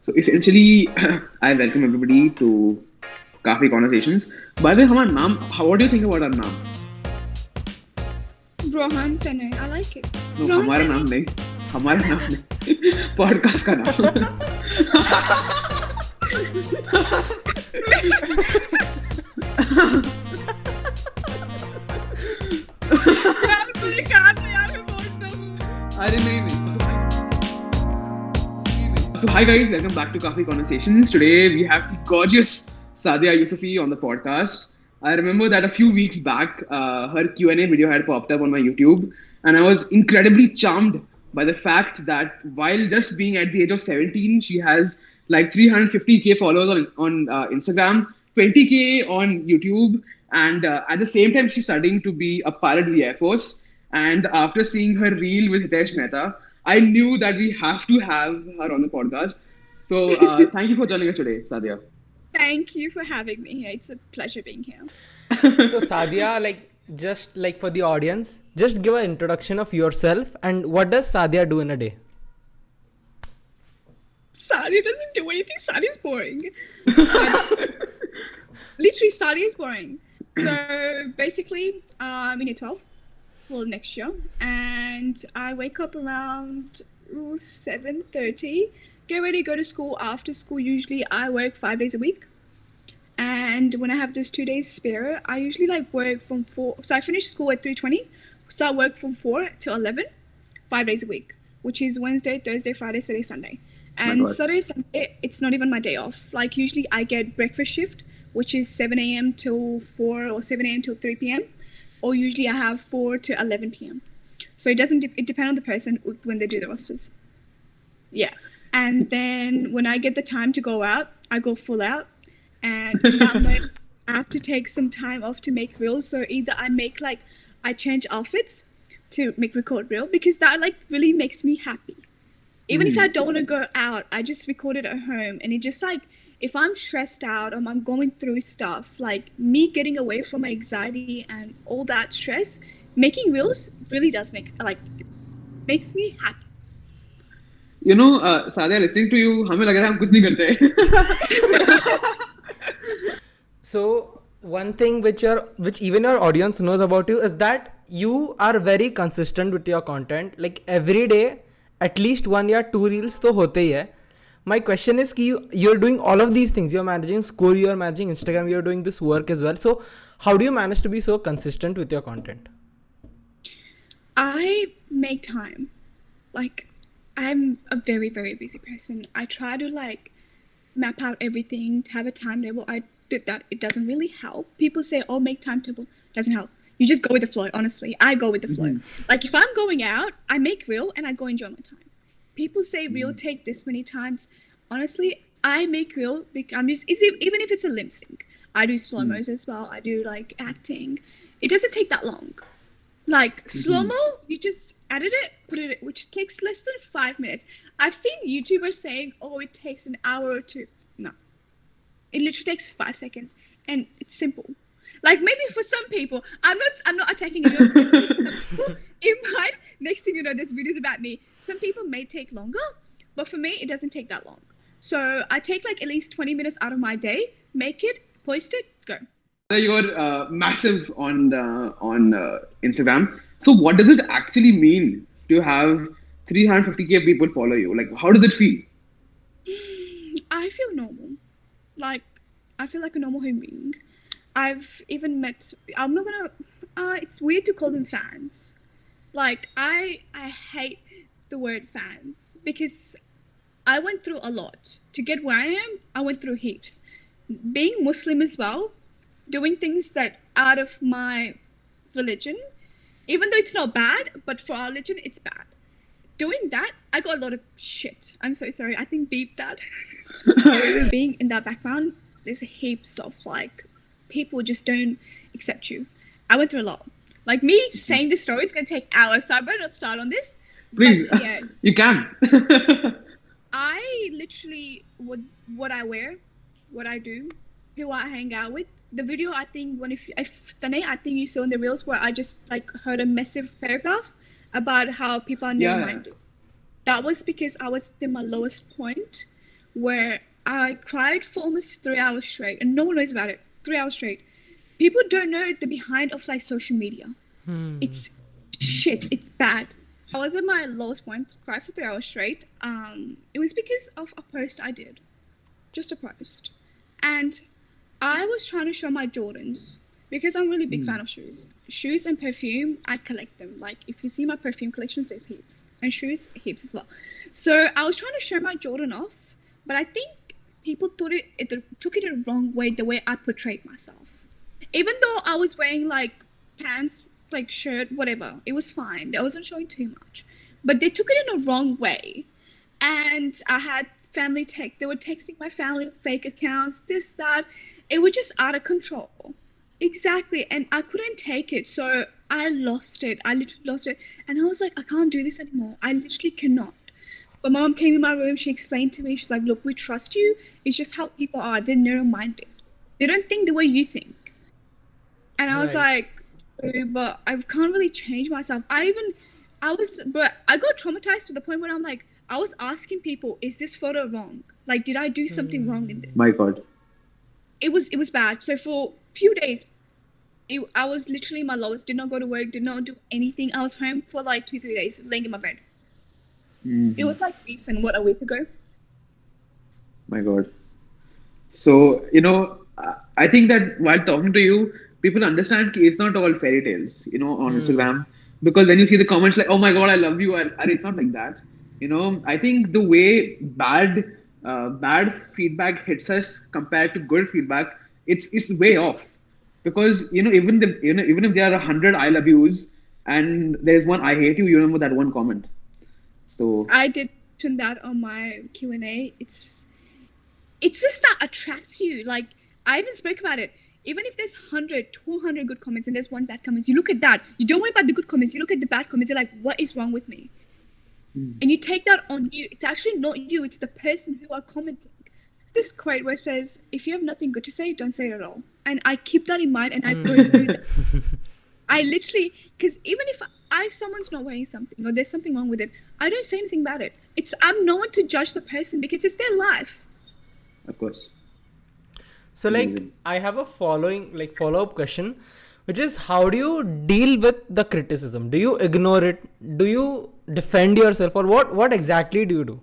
So essentially, I welcome everybody to Kaafi Conversations. By the way, हमारा नाम, what do you think about our name? Rohan Tanay, I like it. No, Rohan हमारा Tanay. नाम नहीं, हमारा नाम नहीं, podcast का नाम. यार मुझे काट दो यार मैं बोल दूँ. अरे नहीं. So hi guys, welcome back to Kaafi Conversations. Today we have the gorgeous Sadia Yusufi on the podcast. I remember that a few weeks back, her Q&A video had popped up on my YouTube, and I was incredibly charmed by the fact that while just being at the age of 17, she has like 350k followers on Instagram, 20k on YouTube, and at the same time she's studying to be a pilot in the Air Force. And after seeing her reel with Hitesh Mehta, I knew that we have to have her on the podcast. So thank you for joining us today, Sadia. Thank you for having me here. It's a pleasure being here. So Sadia, just for the audience, just give an introduction of yourself and what does Sadia do in a day? Sadia doesn't do anything. Sadia's boring. Literally, Sadia is boring. So basically, I'm in year 12. Well, next year. And I wake up around 7:30. Get ready to go to school. After school, usually I work 5 days a week. And when I have those 2 days spare, I usually work from 4. So I finish school at 3:20. So I work from 4 to 11, 5 days a week, which is Wednesday, Thursday, Friday, Saturday, Sunday. And Saturday, Sunday, it's not even my day off. Usually I get breakfast shift, which is 7 a.m. till 4 or 7 a.m. till 3 p.m. Or usually I have 4 to 11 p.m. So it depends on the person when they do the rosters. Yeah. And then when I get the time to go out, I go full out. And I have to take some time off to make reels. So either I change outfits to record reel because that really makes me happy. Even if I don't want to go out, I just record it at home. And it just if I'm stressed out or I'm going through stuff, me getting away from my anxiety and all that stress, making reels really does makes me happy. You know, Sadia, listening to you, हमें लग रहा है हम कुछ नहीं करते. So one thing which even your audience knows about you is that you are very consistent with your content. Every day, at least 1 or 2 reels तो होते ही है. My question is you're doing all of these things. You're managing school, you're managing Instagram, you're doing this work as well. So how do you manage to be so consistent with your content? I make time. I'm a very, very busy person. I try to map out everything, to have a timetable. I did that. It doesn't really help. People say, oh, make timetable. Doesn't help. You just go with the flow, honestly. I go with the flow. If I'm going out, I make reel and I go enjoy my time. People say reel take this many times. Honestly, I make reel because even if it's a lip sync. I do slow-mos as well. I do acting. It doesn't take that long. Slow-mo, you just edit it, put it, which takes less than 5 minutes. I've seen YouTubers saying, oh, it takes an hour or 2. No. It literally takes 5 seconds. And it's simple. Maybe for some people, I'm not attacking anyone personally. It might, next thing you know, this video's about me. Some people may take longer, but for me, it doesn't take that long. So I take at least 20 minutes out of my day, make it, post it, go. You're massive on Instagram. So what does it actually mean to have 350k people follow you? How does it feel? I feel normal. I feel like a normal human being. I've even met, I'm not gonna, it's weird to call them fans. I hate the word fans because I went through a lot. To get where I am, I went through heaps. Being Muslim as well, doing things that out of my religion, even though it's not bad, but for our religion, it's bad. Doing that, I got a lot of shit. I'm so sorry. I think beep that. Being in that background, there's heaps of people just don't accept you. I went through a lot. Me saying this story, it's going to take hours, so I better not start on this. Please, but, yeah, you can. I literally, what I wear, what I do, who I hang out with. The video, I think, if Tanay, I think you saw in the reels where I just heard a massive paragraph about how people are narrow-minded. That was because I was in my lowest point where I cried for almost 3 hours straight, and no one knows about it. 3 hours straight. People don't know the behind of like social media. It's shit. It's bad. I was at my lowest point, cried for 3 hours straight. It was because of a post I did, just a post, and I was trying to show my Jordans because I'm a really big fan of shoes. Shoes and perfume, I collect them. Like if you see my perfume collections, there's heaps, and shoes heaps as well. So I was trying to show my Jordan off, but I think people took it the wrong way, the way I portrayed myself. Even though I was wearing like pants, like shirt, whatever, it was fine. I wasn't showing too much, but they took it in a wrong way, and I had family they were texting my family with fake accounts, this, that. It was just out of control. Exactly, and I couldn't take it, so I lost it. I literally lost it, and I was like, I can't do this anymore. I literally cannot. But mom came in my room, she explained to me, she's like, look, we trust you. It's just how people are. They're narrow-minded. They don't think the way you think. And I was like, but I can't really change myself. But I got traumatized to the point where I'm like, I was asking people, is this photo wrong? Like, did I do something wrong in this? My God. It was bad. So for a few days, I was literally my lowest. Did not go to work. Did not do anything. I was home for like 2-3 days, laying in my bed. It was like recent, a week ago. My God. So, I think that while talking to you, people understand it's not all fairy tales, on Instagram. Because when you see the comments like, oh my God, I love you, and it's not like that. I think the way bad feedback hits us compared to good feedback, it's way off. Because, even if there are 100 I love yous and there's one I hate you, you remember that one comment. So I did mention that on my Q&A. It's just that attracts you. Like, I even spoke about it. Even if there's 100, 200 good comments and there's one bad comment, you look at that. You don't worry about the good comments. You look at the bad comments. You're like, what is wrong with me? And you take that on you. It's actually not you. It's the person who are commenting. This quote where it says, if you have nothing good to say, don't say it at all. And I keep that in mind and I go through that. I literally, because even if someone's not wearing something or there's something wrong with it, I don't say anything about it. I'm no one to judge the person because it's their life. Of course. So like, I have a follow-up question, which is, how do you deal with the criticism? Do you ignore it? Do you defend yourself, or what exactly do you do?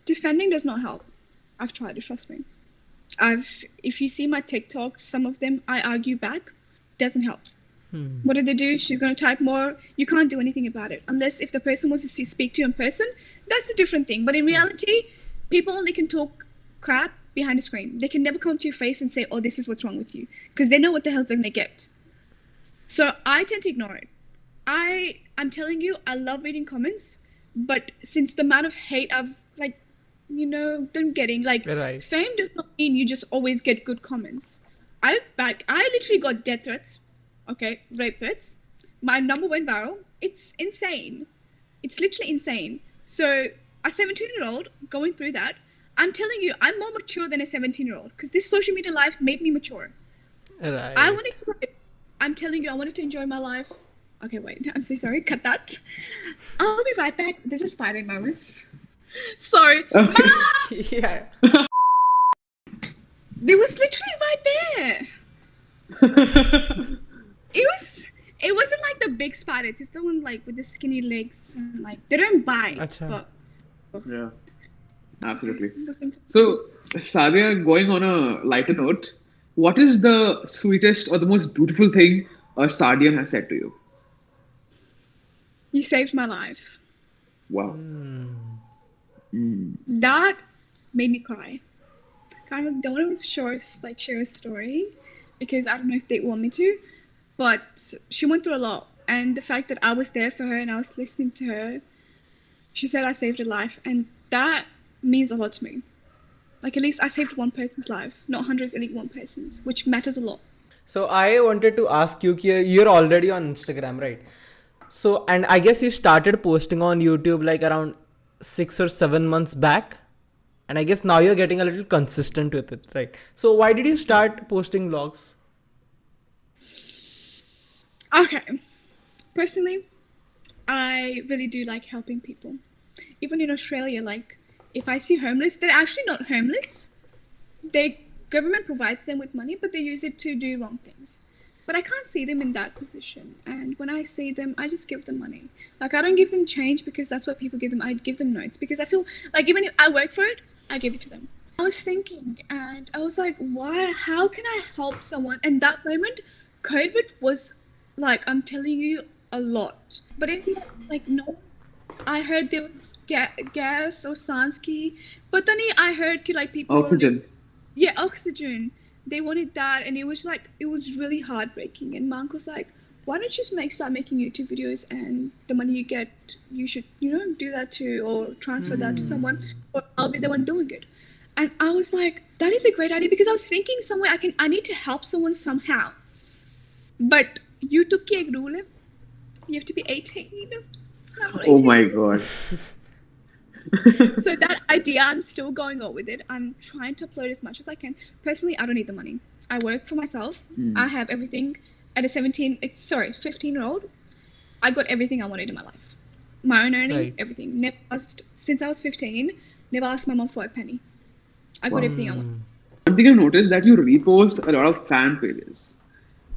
Defending does not help. I've tried it, trust me. If you see my TikToks, some of them I argue back, doesn't help. What did they do? She's going to type more. You can't do anything about it. Unless if the person wants to speak to you in person, that's a different thing. But in reality, people only can talk crap behind a screen. They can never come to your face and say, oh, this is what's wrong with you. Because they know what the hell they're going to get. So I tend to ignore it. I'm telling you, I love reading comments. But since the amount of hate I've, been getting, fame does not mean you just always get good comments. I literally got death threats. Okay, rape threats. My number went viral. It's insane. It's literally insane. So a 17-year-old going through that, I'm telling you, I'm more mature than a 17-year-old because this social media life made me mature. Right. I'm telling you, I wanted to enjoy my life. Okay, wait. I'm so sorry. Cut that. I'll be right back. This is SpiderMan. Sorry. Yeah. It was literally right there. It wasn't like the big spiders. It's the one like with the skinny legs and like they don't bite. Achha. But Yeah, absolutely. So, Sadia, going on a lighter note, what is the sweetest or the most beautiful thing a Sadian has said to you? You saved my life. Wow. That made me cry. Kind of don't want to share a story because I don't know if they want me to, but she went through a lot, and the fact that I was there for her and I was listening to her, she said I saved her life, and that means a lot to me. Like, at least I saved one person's life, not hundreds, only one person's, which matters a lot. So I wanted to ask you, you're already on Instagram, right? So, and I guess you started posting on YouTube like around 6 or 7 months back. And I guess now you're getting a little consistent with it, right? So why did you start posting vlogs? Okay. Personally, I really do like helping people. Even in Australia, like, if I see homeless, they're actually not homeless. Government provides them with money, but they use it to do wrong things. But I can't see them in that position. And when I see them, I just give them money. Like, I don't give them change because that's what people give them. I give them notes because I feel like even if I work for it, I give it to them. I was thinking and I was like, how can I help someone? And that moment, COVID was like, I'm telling you, a lot. But if like, no, I heard there was gas or Sansky. But then I heard like people. Oxygen. Oxygen. They wanted that, and it was really heartbreaking. And Mark was like, why don't you just start making YouTube videos, and the money you get, you should, do that to, or transfer that to someone, or I'll be the one doing it. And I was like, that is a great idea, because I was thinking somewhere I need to help someone somehow. But you took a rule. You have to be 18. Oh my God. So that idea, I'm still going on with it. I'm trying to upload as much as I can. Personally, I don't need the money. I work for myself. I have everything. At a 15-year-old, I got everything I wanted in my life. My own earning, everything. Never asked, since I was 15, never asked my mom for a penny. I got everything I wanted. One thing I've noticed that you repost a lot of fan pages.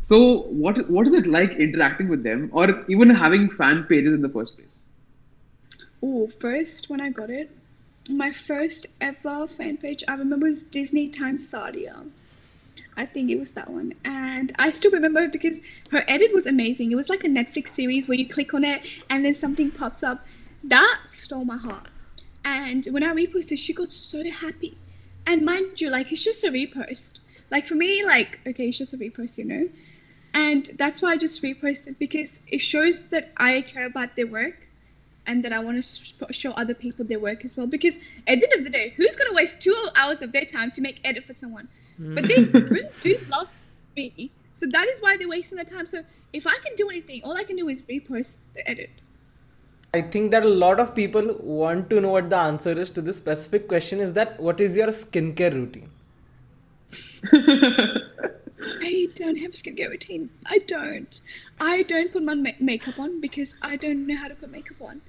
So what is it like interacting with them, or even having fan pages in the first place? Oh, first when I got it, my first ever fan page I remember was Disney times Sadia. I think it was that one, and I still remember it because her edit was amazing. It was like a Netflix series where you click on it and then something pops up. That stole my heart. And when I reposted, she got so happy. And mind you, like, it's just a repost. Like, for me, like, okay, it's just a repost, And that's why I just reposted, because it shows that I care about their work. And that I want to show other people their work as well. Because at the end of the day, who's going to waste 2 hours of their time to make edit for someone? But they really do love me. So that is why they're wasting their time. So if I can do anything, all I can do is repost the edit. I think that a lot of people want to know what the answer is to this specific question, is that what is your skincare routine? I don't have a skincare routine. I don't put my makeup on because I don't know how to put makeup on.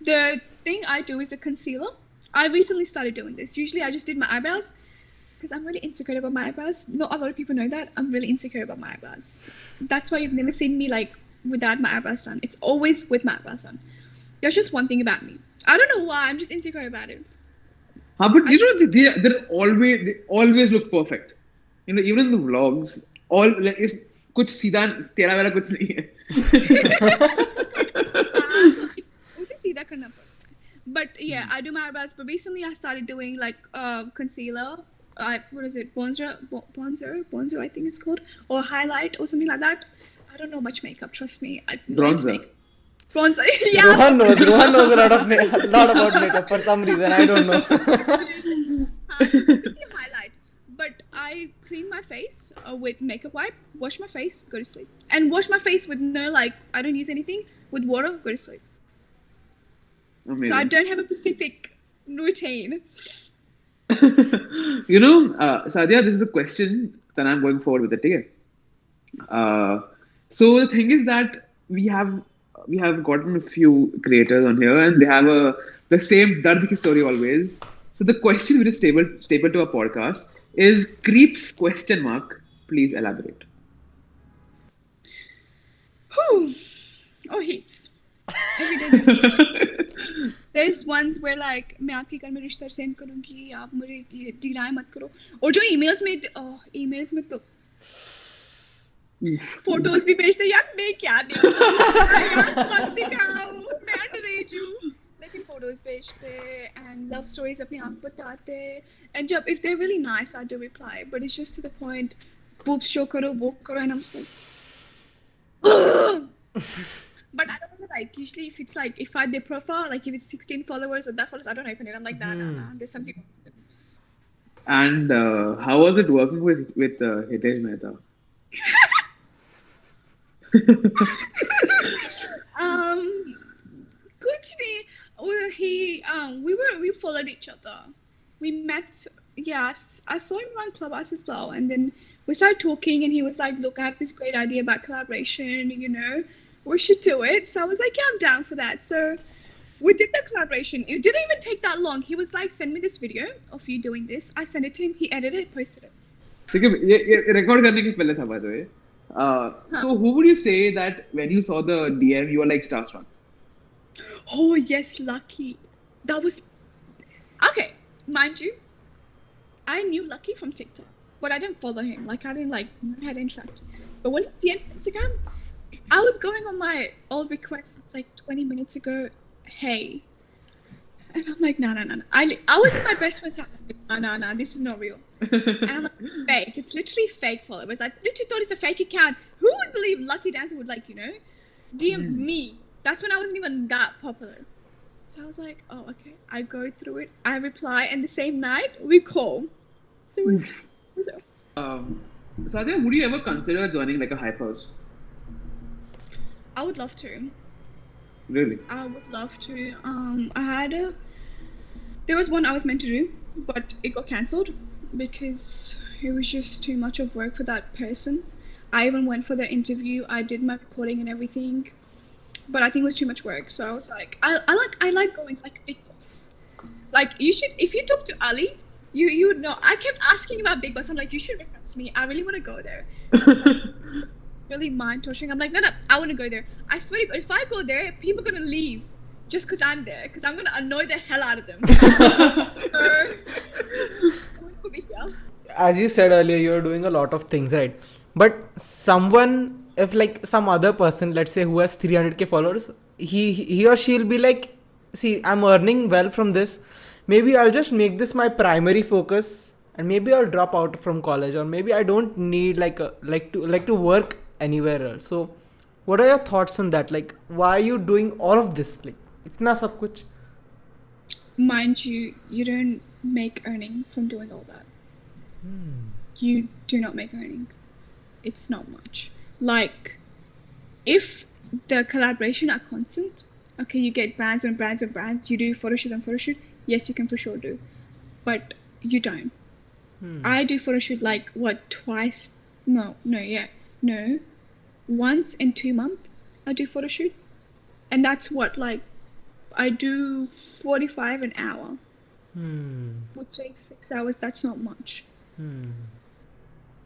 The thing I do is a concealer. I recently started doing this. Usually I just did my eyebrows because I'm really insecure about my eyebrows. Not a lot of people know that. I'm really insecure about my eyebrows. That's why you've never seen me like without my eyebrows done. It's always with my eyebrows done. That's just one thing about me. I don't know why. I'm just insecure about it. But they always look perfect. Even in the vlogs, all like is कुछ सीधा तेरा मेरा कुछ नहीं है. उसे सीधा करना पड़ता है. But yeah, I do my eyebrows. But recently I started doing like concealer. What is it? Bronzer, I think it's called, or highlight or something like that. I don't know much makeup. Trust me. Bronzer. Bronzer. Yeah. Rohan knows a lot about makeup for some reason. I don't know. Highlight. But I clean my face with makeup wipe, wash my face, go to sleep. And wash my face with I don't use anything, with water, go to sleep. Amazing. So I don't have a specific routine. Sadia, this is a question that I'm going forward with it. Okay? So the thing is that we have gotten a few creators on here, and they have the same dard ki story always. So the question which is stapled to our podcast is creeps ? Please elaborate. Oh, heaps. Every day. There's ones where like मैं आपके घर में रिश्ता send करूँगी, आप मुझे ये deny मत करो. और जो emails में तो फोटोज भी भेजते यार, मैं क्या देखूं यार, मत दिखाओ, मैं अंडरएज हूँ. लेकिन फोटोज भेजते and love stories अपने आप बताते. And जब if they're really nice, I do reply, but it's just to the point, boobs show करो, वो करो, and I'm just like but I don't know, like usually if it's like if I their profile, like if it's 16 followers or that followers, I don't open it. I'm like, nah, there's something. And how was it working with Hitesh Mehta? Kuch nahi. Well, we followed each other. We met. Yeah, I saw him around Clubhouse as well, and then we started talking, and he was like, "Look, I have this great idea about collaboration. We should do it." So I was like, "Yeah, I'm down for that." So We did the collaboration. It didn't even take that long. He was like, send me this video of you doing this. I sent it to him. He edited it, posted it. ठीक है, ये record करने के पहले था, by the way. So who would you say that when you saw the DM, you were like starstruck? Oh, yes, Lucky. That was... Okay, mind you, I knew Lucky from TikTok, but I didn't follow him. Like, I didn't had interact. But when he DM'd Instagram, I was going on my old requests. It's like 20 minutes ago. Hey. And I'm like, no. I was in my best friend's house. No, this is not real. And I'm like, fake. It's literally fake followers. I literally thought it's a fake account. Who would believe Lucky Dancer would, like, you know, DM me? That's when I wasn't even that popular. So I was like, oh, okay. I go through it. I reply. And the same night, we call. So it was Sadia, would you ever consider joining like a hype house? I would love to. Really? I would love to. There was one I was meant to do, but it got cancelled because it was just too much of work for that person. I even went for the interview. I did my recording and everything, but I think it was too much work. So I was like, I like going like Big Boss. Like, you should, if you talk to Ali, you would know. I kept asking about Big Boss. I'm like, you should reference me. I really want to go there. I was like, really mind torturing. I'm like, no, I want to go there. I swear to God, if I go there, people are gonna leave just because I'm there, because I'm gonna annoy the hell out of them. So, could be here. As you said earlier, you're doing a lot of things, right? But someone, if like some other person, let's say who has 300k followers, he or she'll be like, see, I'm earning well from this. Maybe I'll just make this my primary focus, and maybe I'll drop out from college, or maybe I don't need like to work anywhere else. So what are your thoughts on that? Like, why are you doing all of this? Like, itna sab kuch? Mind you, you don't make earning from doing all that. You do not make earning. It's not much. Like, if the collaboration are constant, okay, you get brands and brands and brands, you do photo shoot and photo shoot, yes, you can for sure do. But you don't. I do photo shoot like, what, twice? No, once in 2 months I do photo shoot. And that's what, like, I do 45 an hour. Would take 6 hours, that's not much.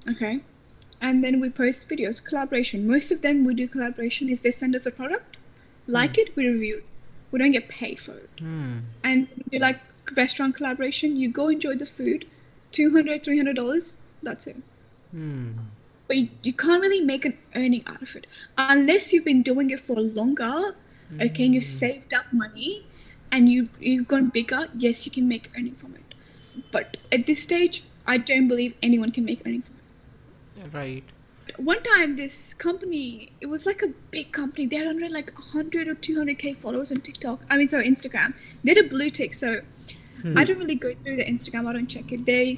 Okay. And then we post videos, collaboration. Most of them we do collaboration is they send us a product, like it, we review it. We don't get paid for it. And we do like restaurant collaboration, you go enjoy the food, $200, $300, that's it. But you can't really make an earning out of it unless you've been doing it for longer, okay, and you've saved up money and you've gone bigger. Yes, you can make earning from it. But at this stage, I don't believe anyone can make earning from it. Right. One time, this company, it was like a big company. They had under like 100 or 200k followers on TikTok. Instagram. They had a blue tick, so I don't really go through the Instagram. I don't check it. They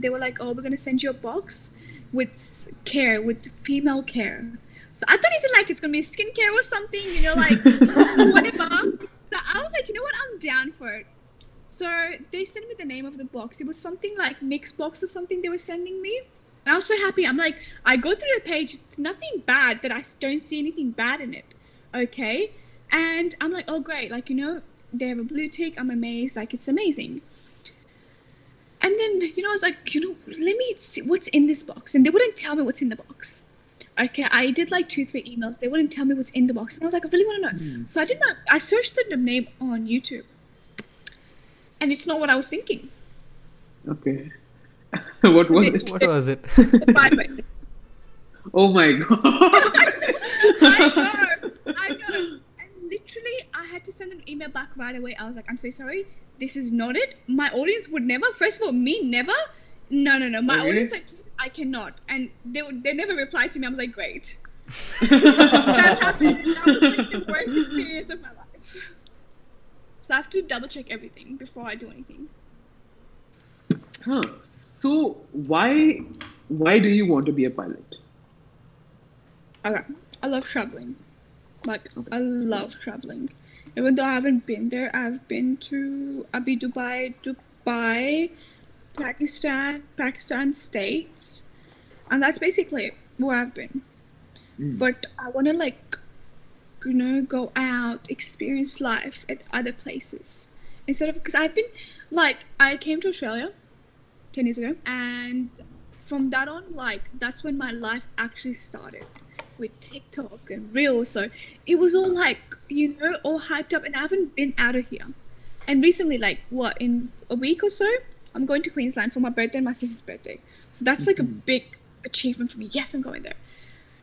were like, oh, we're gonna send you a box with care, with female care. So I thought it's gonna be skincare or something, you know, like whatever. So I was like, you know what, I'm down for it. So they sent me the name of the box. It was something like Mix Box or something they were sending me. And I was so happy. I'm like, I go through the page. It's nothing bad that I don't see anything bad in it. Okay. And I'm like, oh, great. Like, you know, they have a blue tick. I'm amazed. Like, it's amazing. And then, you know, I was like, you know, let me see what's in this box. And they wouldn't tell me what's in the box. Okay. I did like 2-3 emails. They wouldn't tell me what's in the box. And I was like, I really want to know. So I searched the name on YouTube. And it's not what I was thinking. Okay. What was it? What was it? The Oh my God. I know. And literally, I had to send an email back right away. I was like, I'm so sorry. This is not it. My audience would never. First of all, me never. No. My audience are kids. I cannot. And they never replied to me. I'm like, great. That happened. That was like the worst experience of my life. So I have to double check everything before I do anything. Huh. So why do you want to be a pilot? Okay. I love traveling. Like, I love traveling. Even though I haven't been there, I've been to Dubai, Pakistan, States. And that's basically where I've been. But I want to, like, go out, experience life at other places. Instead of, because I've been, I came to Australia 10 years ago, and from that on, that's when my life actually started with TikTok and Reels. So it was all all hyped up, and I haven't been out of here. And recently, in a week or so, I'm going to Queensland for my birthday and my sister's birthday. So that's a big achievement for me. Yes, I'm going there.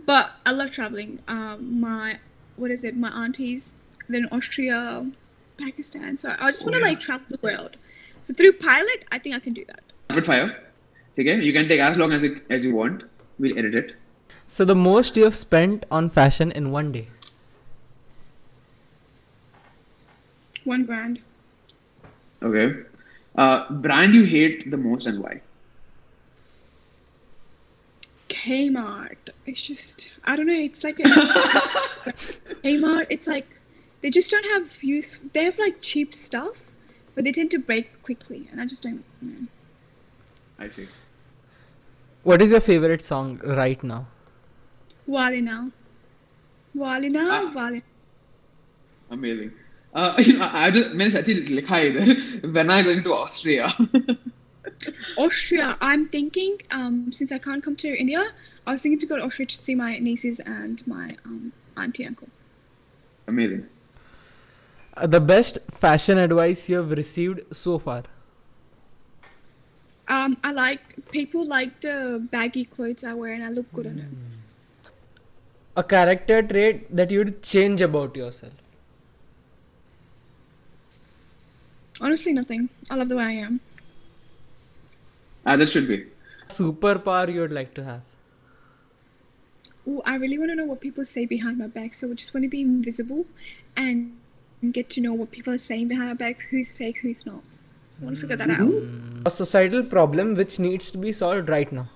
But I love traveling. My aunties, then Austria, Pakistan. So I just want to travel the world. So through pilot, I think I can do that. Rapid fire. Okay, you can take as long as you want. We'll edit it. So the most you have spent on fashion in one day? $1,000. Okay. Brand you hate the most and why? Kmart. It's just, I don't know. It's like Kmart. It's they just don't have use. They have cheap stuff, but they tend to break quickly, and I just don't know. I see. What is your favorite song right now? Walina. Amazing. I just when I going to Austria. Austria. I'm thinking, since I can't come to India, I was thinking to go to Austria to see my nieces and my auntie uncle. Amazing. The best fashion advice you have received so far? People like the baggy clothes I wear, and I look good on it. A character trait that you would change about yourself? Honestly, nothing. I love the way I am. That should be. Superpower you would like to have? Ooh, I really want to know what people say behind my back, so I just want to be invisible and get to know what people are saying behind my back, who's fake, who's not. So I want to figure that out. A societal problem which needs to be solved right now?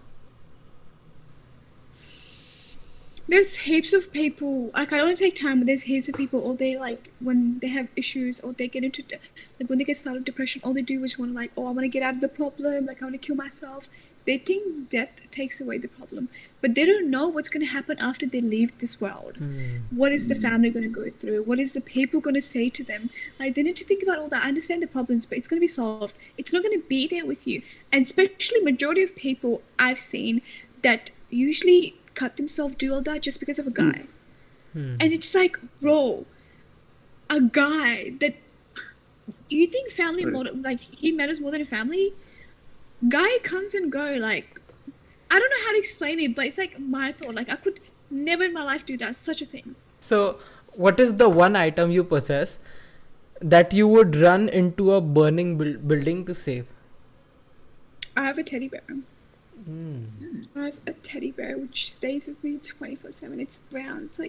There's heaps of people, I don't want to take time, but there's heaps of people, or they when they have issues, or they get into, when they get started depression, all they do is want to I want to get out of the problem, I want to kill myself. They think death takes away the problem, but they don't know what's going to happen after they leave this world. What is the family going to go through? What is the people going to say to them? They need to think about all that. I understand the problems, but it's going to be solved. It's not going to be there with you. And especially majority of people I've seen that usually cut themselves, do all that just because of a guy. And it's bro, a guy that, do you think family he matters more than a family? Guy comes and go, I don't know how to explain it, but it's my thought. I could never in my life do that, such a thing. So what is the one item you possess that you would run into a burning building to save? I have a teddy bear. I have a teddy bear which stays with me 24/7. It's brown. It's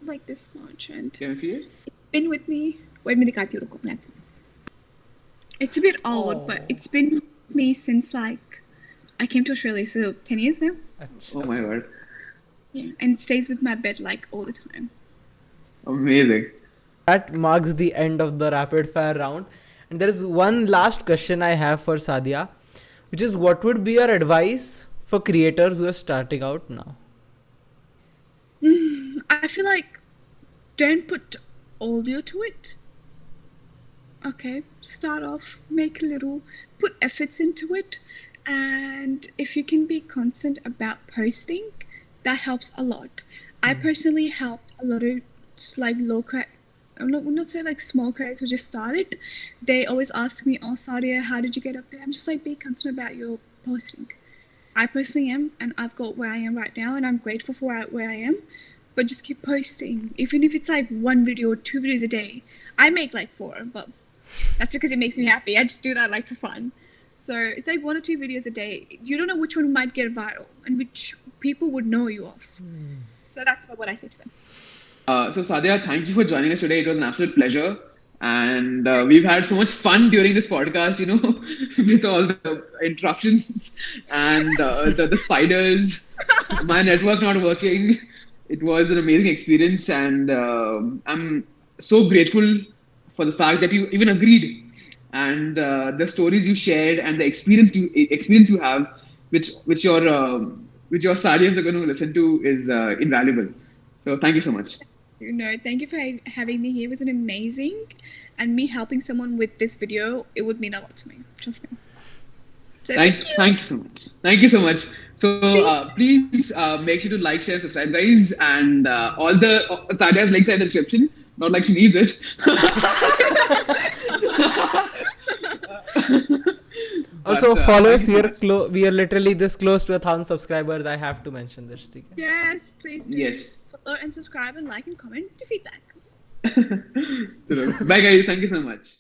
like this much, and Can I see it? it's been with me. Wait, it's a bit old, but it's been with me since I came to Australia, so 10 years now. Oh my god. Yeah, and it stays with my bed all the time. Amazing. That marks the end of the rapid fire round. And there is one last question I have for Sadia, which is, what would be your advice for creators who are starting out now? I feel don't put all you to it. Okay, start off, make a little, put efforts into it, and if you can be constant about posting, that helps a lot. I personally helped a lot of low I'm not saying small creators who just started. They always ask me, "Oh, Sadia, how did you get up there?" I'm just be constant about your posting. I personally am, and I've got where I am right now, and I'm grateful for where I am. But just keep posting, even if it's one video or 2 videos a day. I make 4, but that's because it makes me happy. I just do that for fun. So it's 1 or 2 videos a day. You don't know which one might get viral and which people would know you of. So that's what I say to them. So Sadia, thank you for joining us today. It was an absolute pleasure. And we've had so much fun during this podcast, with all the interruptions and the spiders, my network not working. It was an amazing experience, and I'm so grateful for the fact that you even agreed, and the stories you shared and the experience you have, which your Sadians are going to listen to, is invaluable. So thank you so much. Thank you for having me here. It was an amazing, and me helping someone with this video, it would mean a lot to me. Trust me. So thank you so much. Thank you so much. So please make sure to like, share, subscribe, guys, and all the Sadia's links are in the description. Not like she needs it. Also, But, follow thank us. you so much. We are literally this close to 1,000 subscribers. I have to mention this. Okay? yes, please do. Yes. Follow and subscribe and like and comment to feedback. Bye, guys. Thank you so much.